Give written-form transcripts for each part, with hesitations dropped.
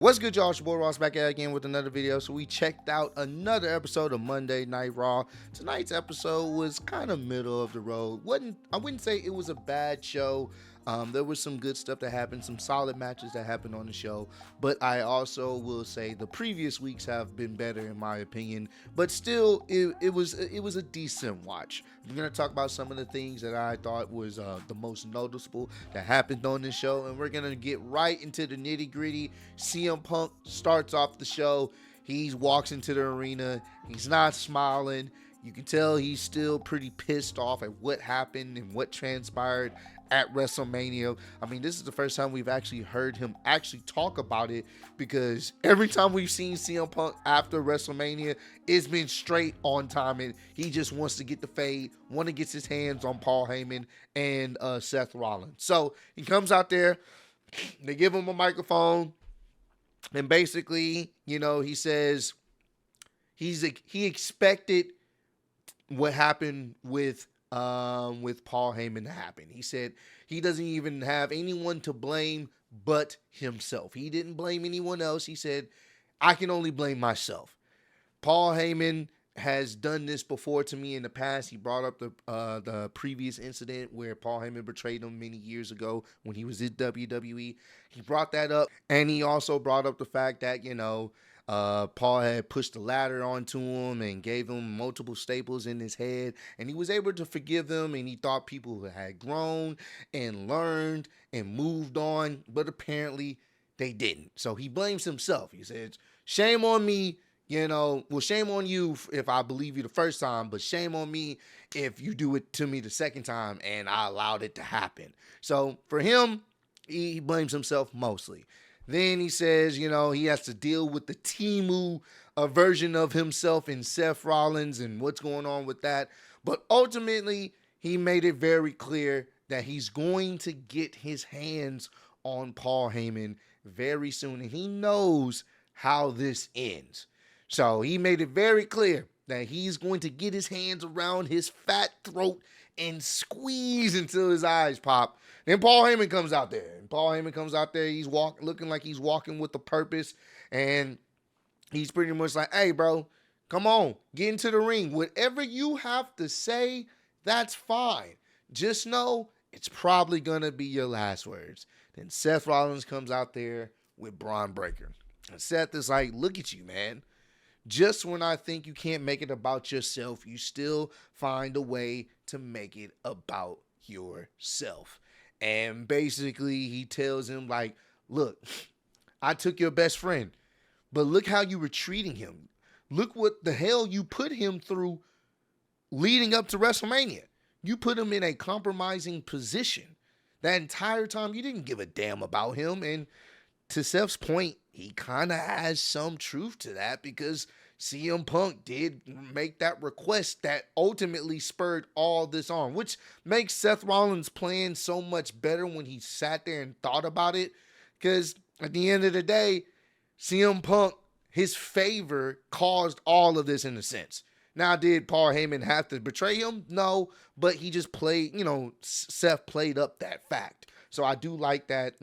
What's good, y'all? It's your boy Ross back at it again with another video. So we checked out another episode of Monday Night Raw. Tonight's episode was kind of middle of the road. I wouldn't say it was a bad show. There was some good stuff that happened, some solid matches that happened on the show. But I also will say the previous weeks have been better in my opinion. But still, it was a decent watch. We're gonna talk about some of the things that I thought was the most noticeable that happened on this show, and we're gonna get right into the nitty gritty. CM Punk starts off the show. He walks into the arena. He's not smiling. You can tell he's still pretty pissed off at what happened and what transpired at WrestleMania. I mean, this is the first time we've actually heard him actually talk about it, because every time we've seen CM Punk after WrestleMania, it's been straight on time, and he just wants to get the fade, want to get his hands on Paul Heyman and Seth Rollins. So he comes out there, they give him a microphone, and basically, he says he expected what happened with Paul Heyman to happen. He said he doesn't even have anyone to blame but himself. He didn't blame anyone else. He said, I can only blame myself. Paul Heyman has done this before to me in the past. He brought up the previous incident where Paul Heyman betrayed him many years ago when he was at WWE. He brought that up, and he also brought up the fact that, Paul had pushed the ladder onto him and gave him multiple staples in his head, and he was able to forgive them, and he thought people had grown and learned and moved on, but apparently they didn't. So he blames himself. He says, shame on me, shame on you if I believe you the first time, but shame on me if you do it to me the second time and I allowed it to happen. So for him, he blames himself mostly. Then he says, he has to deal with the Timu version of himself in Seth Rollins and what's going on with that. But ultimately, he made it very clear that he's going to get his hands on Paul Heyman very soon. And he knows how this ends. So he made it very clear that he's going to get his hands around his fat throat and squeeze until his eyes pop. Then Paul Heyman comes out there. He's looking like he's walking with a purpose. And he's pretty much like, hey, bro, come on, get into the ring. Whatever you have to say, that's fine. Just know it's probably going to be your last words. Then Seth Rollins comes out there with Braun Breaker. And Seth is like, look at you, man. Just when I think you can't make it about yourself, you still find a way to make it about yourself. And basically, he tells him, like, look, I took your best friend, but look how you were treating him. Look what the hell you put him through leading up to WrestleMania. You put him in a compromising position. That entire time, you didn't give a damn about him. And to Seth's point, he kind of has some truth to that, because CM Punk did make that request that ultimately spurred all this on, which makes Seth Rollins' plan so much better when he sat there and thought about it, because at the end of the day, CM Punk, his favor caused all of this in a sense. Now, did Paul Heyman have to betray him? No, but he just played, Seth played up that fact. So I do like that,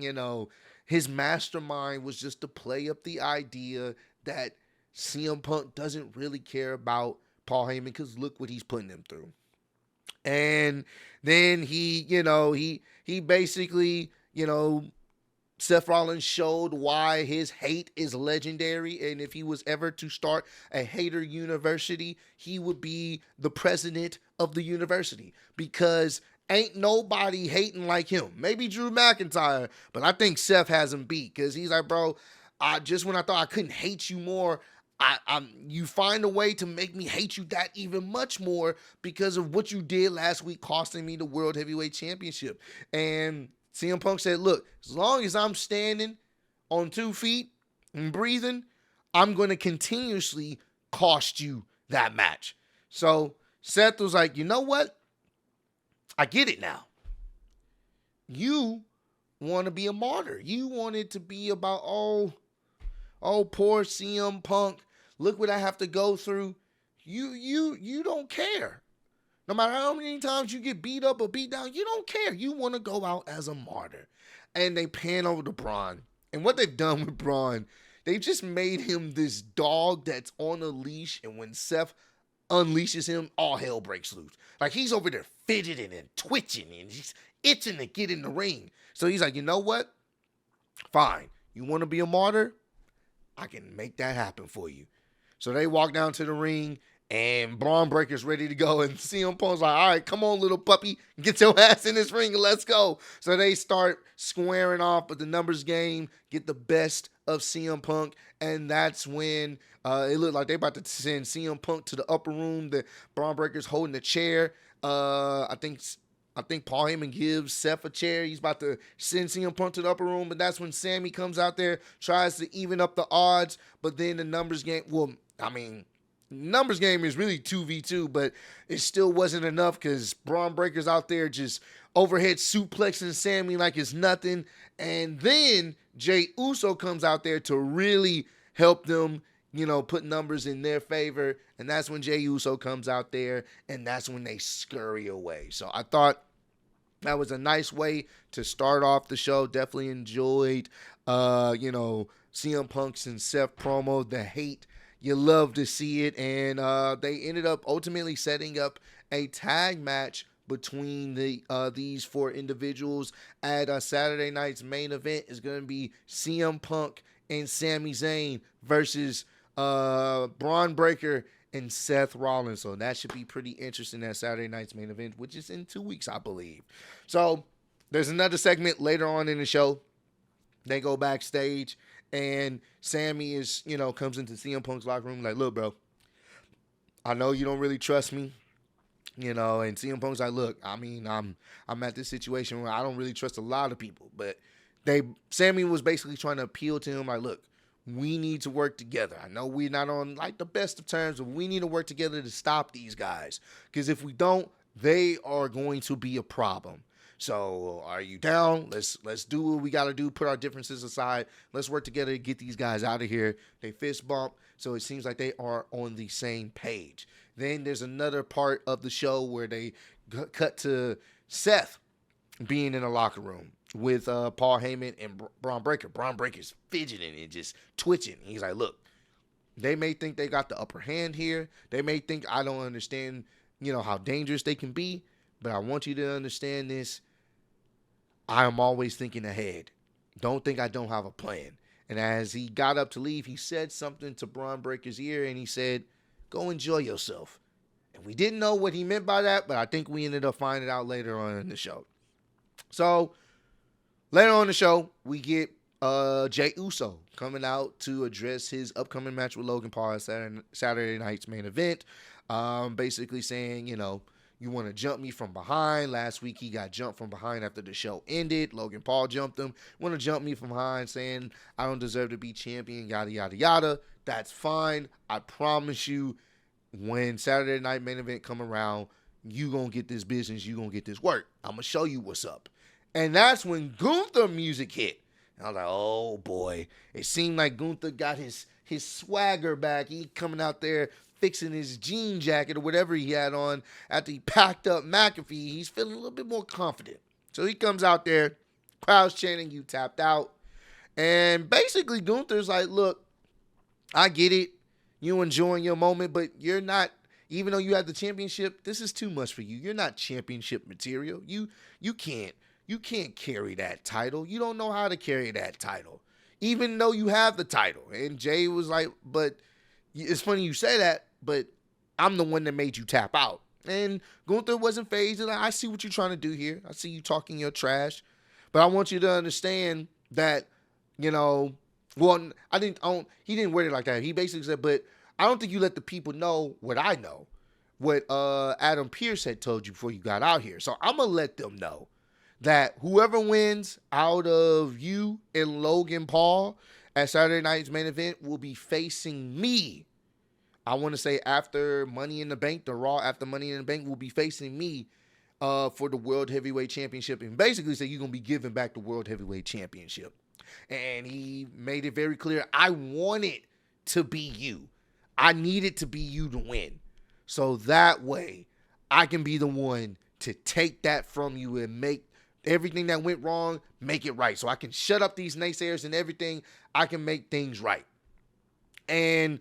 his mastermind was just to play up the idea that CM Punk doesn't really care about Paul Heyman, because look what he's putting him through. And then he basically, Seth Rollins showed why his hate is legendary. And if he was ever to start a hater university, he would be the president of the university, because ain't nobody hating like him. Maybe Drew McIntyre, but I think Seth has him beat, because he's like, bro, when I thought I couldn't hate you more, you find a way to make me hate you that even much more because of what you did last week, costing me the World Heavyweight Championship. And CM Punk said, look, as long as I'm standing on 2 feet and breathing, I'm going to continuously cost you that match. So Seth was like, you know what? I get it now. You want to be a martyr. You want it to be about, oh, poor CM Punk. Look what I have to go through. You don't care. No matter how many times you get beat up or beat down, you don't care. You want to go out as a martyr. And they pan over to Braun. And what they've done with Braun They just made him this dog that's on a leash, and when Seth unleashes him, all hell breaks loose. Like, he's over there fidgeting and twitching, and he's itching to get in the ring. So he's like, you know what? Fine. You want to be a martyr? I can make that happen for you. So they walk down to the ring, and Braun Breaker's ready to go, and CM Punk's like, all right, come on, little puppy, get your ass in this ring and let's go. So they start squaring off, but the numbers game get the best of CM Punk, and that's when it looked like they about to send CM Punk to the upper room. The Braun Breaker's holding the chair. I think Paul Heyman gives Seth a chair. He's about to send CM Punk to the upper room, but that's when Sammy comes out there, tries to even up the odds, but then the numbers game, numbers game is really 2v2, but it still wasn't enough because Braun Breaker's out there just overhead suplexing Sammy like it's nothing. And then Jey Uso comes out there to really help them, put numbers in their favor. And that's when Jey Uso comes out there, and that's when they scurry away. So I thought that was a nice way to start off the show. Definitely enjoyed, CM Punk's and Seth promo, the hate. You love to see it. And they ended up ultimately setting up a tag match between these four individuals at Saturday night's main event. Is going to be CM Punk and Sami Zayn versus Braun Breaker and Seth Rollins. So that should be pretty interesting at Saturday night's main event, which is in 2 weeks, I believe. So there's another segment later on in the show. They go backstage, and Sammy comes into CM Punk's locker room like, look, bro, I know you don't really trust me, and CM Punk's like, look, I'm at this situation where I don't really trust a lot of people, but Sammy was basically trying to appeal to him like, look, we need to work together. I know we're not on like the best of terms, but we need to work together to stop these guys, because if we don't, they are going to be a problem. So are you down? Let's do what we got to do. Put our differences aside. Let's work together to get these guys out of here. They fist bump. So it seems like they are on the same page. Then there's another part of the show where they cut to Seth being in the locker room with Paul Heyman and Braun Breaker. Braun Breaker's fidgeting and just twitching. He's like, look, they may think they got the upper hand here. They may think I don't understand, how dangerous they can be. But I want you to understand this. I am always thinking ahead. Don't think I don't have a plan. And as he got up to leave, he said something to Braun Breaker's ear, and he said, go enjoy yourself. And we didn't know what he meant by that, but I think we ended up finding out later on in the show. So later on in the show, we get Jey Uso coming out to address his upcoming match with Logan Paul at Saturday night's main event. Basically saying, you want to jump me from behind. Last week, he got jumped from behind after the show ended. Logan Paul jumped him. Want to jump me from behind, saying I don't deserve to be champion, yada, yada, yada. That's fine. I promise you, when Saturday night main event come around, you going to get this business. You going to get this work. I'm going to show you what's up. And that's when Gunther music hit. And I was like, oh, boy. It seemed like Gunther got his swagger back. He coming out there fixing his jean jacket or whatever he had on after he packed up McAfee. He's feeling a little bit more confident. So he comes out there, crowd's chanting, you tapped out. And basically Gunther's like, look, I get it. You enjoying your moment, but you're not, even though you have the championship, this is too much for you. You're not championship material. You can't carry that title. You don't know how to carry that title, even though you have the title. And Jey was like, but it's funny you say that, but I'm the one that made you tap out. And Gunther wasn't fazed. Like, I see what you're trying to do here. I see you talking your trash. But I want you to understand that, he didn't word it like that. He basically said, but I don't think you let the people know what I know, what Adam Pearce had told you before you got out here. So I'm going to let them know that whoever wins out of you and Logan Paul at Saturday night's main event will be facing me. I want to say after Money in the Bank, the Raw after Money in the Bank will be facing me for the World Heavyweight Championship. And basically say you're going to be giving back the World Heavyweight Championship. And he made it very clear, I want it to be you. I need it to be you to win. So that way, I can be the one to take that from you and make everything that went wrong, make it right. So I can shut up these naysayers and everything. I can make things right. And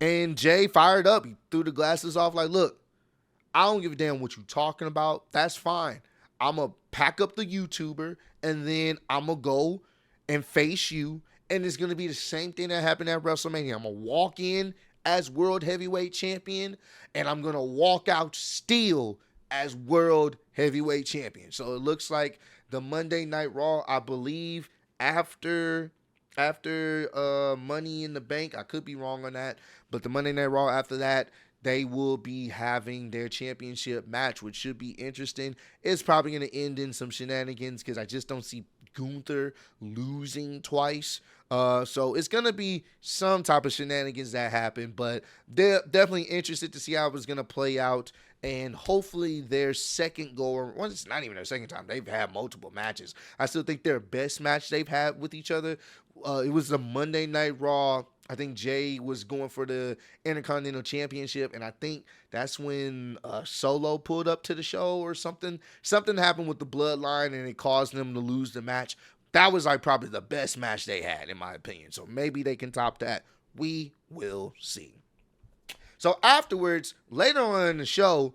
Jey fired up. He threw the glasses off like, look, I don't give a damn what you're talking about. That's fine. I'm going to pack up the YouTuber and then I'm going to go and face you. And it's going to be the same thing that happened at WrestleMania. I'm going to walk in as World Heavyweight Champion and I'm going to walk out still as World Heavyweight Champion. So it looks like the Monday Night Raw, I believe, after Money in the Bank, I could be wrong on that, but the Monday Night Raw after that, they will be having their championship match, which should be interesting. It's probably going to end in some shenanigans because I just don't see Gunther losing twice. So it's going to be some type of shenanigans that happen, but they're definitely interested to see how it's going to play out. And hopefully their second go, well, it's not even their second time. They've had multiple matches. I still think their best match they've had with each other, it was the Monday Night Raw. I think Jey was going for the Intercontinental Championship, and I think that's when Solo pulled up to the show or something. Something happened with the Bloodline, and it caused them to lose the match. That was like probably the best match they had, in my opinion. So maybe they can top that. We will see. So afterwards, later on in the show,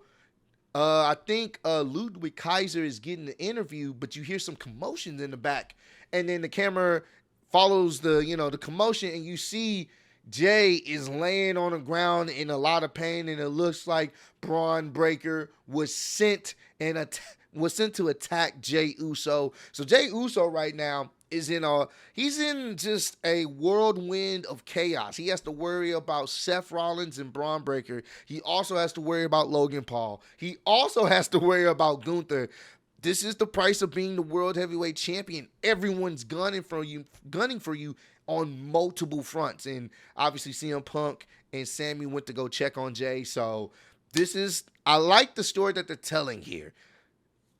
I think Ludwig Kaiser is getting the interview, but you hear some commotions in the back, and then the camera follows the commotion, and you see Jey is laying on the ground in a lot of pain, and it looks like Braun Breaker was sent to attack Jey Uso. So Jey Uso right now is he's in just a whirlwind of chaos. He has to worry about Seth Rollins and Braun Breaker. He also has to worry about Logan Paul. He also has to worry about Gunther. This is the price of being the World Heavyweight Champion. Everyone's gunning for you on multiple fronts. And obviously CM Punk and Sammy went to go check on Jey. So I like the story that they're telling here.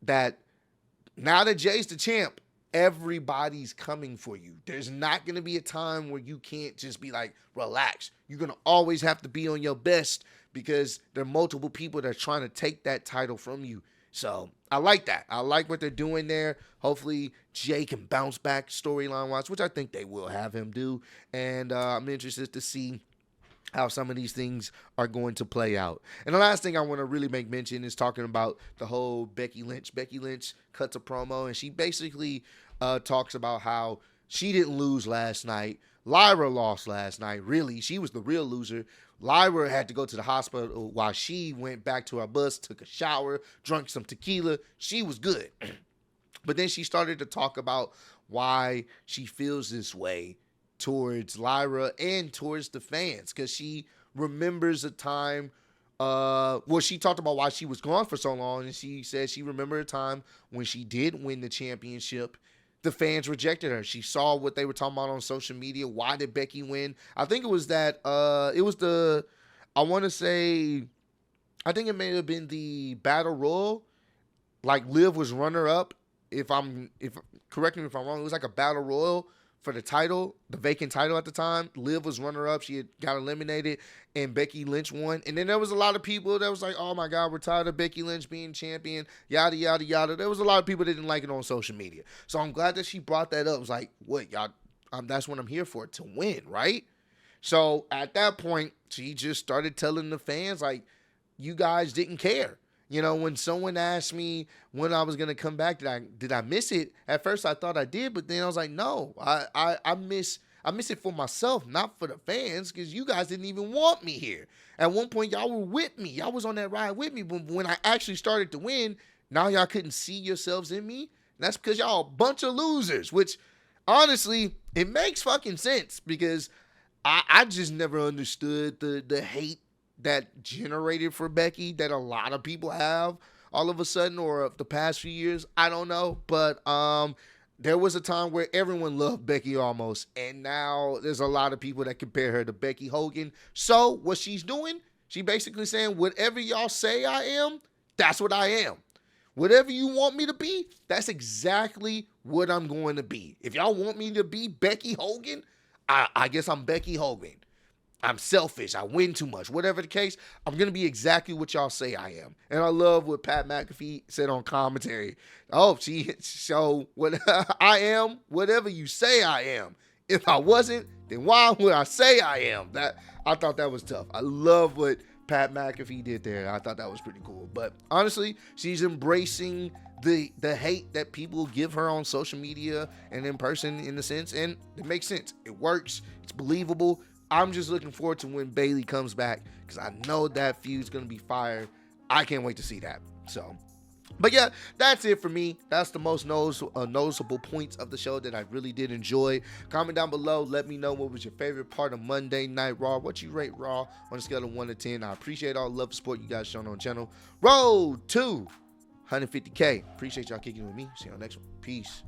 That now that Jey's the champ, everybody's coming for you. There's not going to be a time where you can't just be like, relax. You're going to always have to be on your best because there are multiple people that are trying to take that title from you. So I like that. I like what they're doing there. Hopefully Jey can bounce back storyline-wise, which I think they will have him do. And I'm interested to see how some of these things are going to play out. And the last thing I want to really make mention is talking about the whole Becky Lynch. Becky Lynch cuts a promo, and she basically talks about how she didn't lose last night. Lyra lost last night. Really, she was the real loser. Lyra had to go to the hospital while she went back to her bus, took a shower, drank some tequila. She was good. But then she started to talk about why she feels this way towards Lyra and towards the fans, because she remembers a time she talked about why she was gone for so long, and she said she remembered a time when she did win the championship. The fans rejected her. She saw what they were talking about on social media. Why did Becky win? I think it was that I think it may have been the Battle Royal. Like Liv was runner up. Correct me if I'm wrong, it was like a Battle Royal for the title, the vacant title at the time. Liv was runner up. She had got eliminated, and Becky Lynch won. And then there was a lot of people that was like, "Oh my God, we're tired of Becky Lynch being champion." Yada yada yada. There was a lot of people that didn't like it on social media. So I'm glad that she brought that up. It was like, "What y'all? That's what I'm here for, to win, right?" So at that point, she just started telling the fans like, "You guys didn't care." When someone asked me when I was gonna come back, did I miss it? At first I thought I did, but then I was like, no, I miss it for myself, not for the fans, because you guys didn't even want me here. At one point, y'all were with me. Y'all was on that ride with me, but when I actually started to win, now y'all couldn't see yourselves in me. That's because y'all a bunch of losers, which honestly, it makes fucking sense, because I just never understood the hate that generated for Becky that a lot of people have all of a sudden, or the past few years. I don't know. But there was a time where everyone loved Becky almost. And now there's a lot of people that compare her to Becky Hogan. So what she's doing, she basically saying, whatever y'all say I am, that's what I am. Whatever you want me to be, that's exactly what I'm going to be. If y'all want me to be Becky Hogan, I guess I'm Becky Hogan. I'm selfish. I win too much. Whatever the case, I'm going to be exactly what y'all say I am. And I love what Pat McAfee said on commentary. Oh, so what I am, whatever you say I am. If I wasn't, then why would I say I am? I thought that was tough. I love what Pat McAfee did there. I thought that was pretty cool. But honestly, she's embracing the hate that people give her on social media and in person, in a sense, and it makes sense. It works. It's believable. I'm just looking forward to when Bayley comes back because I know that feud's gonna be fire. I can't wait to see that. So, but yeah, that's it for me. That's the most noticeable points of the show that I really did enjoy. Comment down below. Let me know what was your favorite part of Monday Night Raw. What you rate Raw on a scale of 1 to 10. I appreciate all the love and support you guys shown on the channel. Road to 150K. Appreciate y'all kicking with me. See you on the next one. Peace.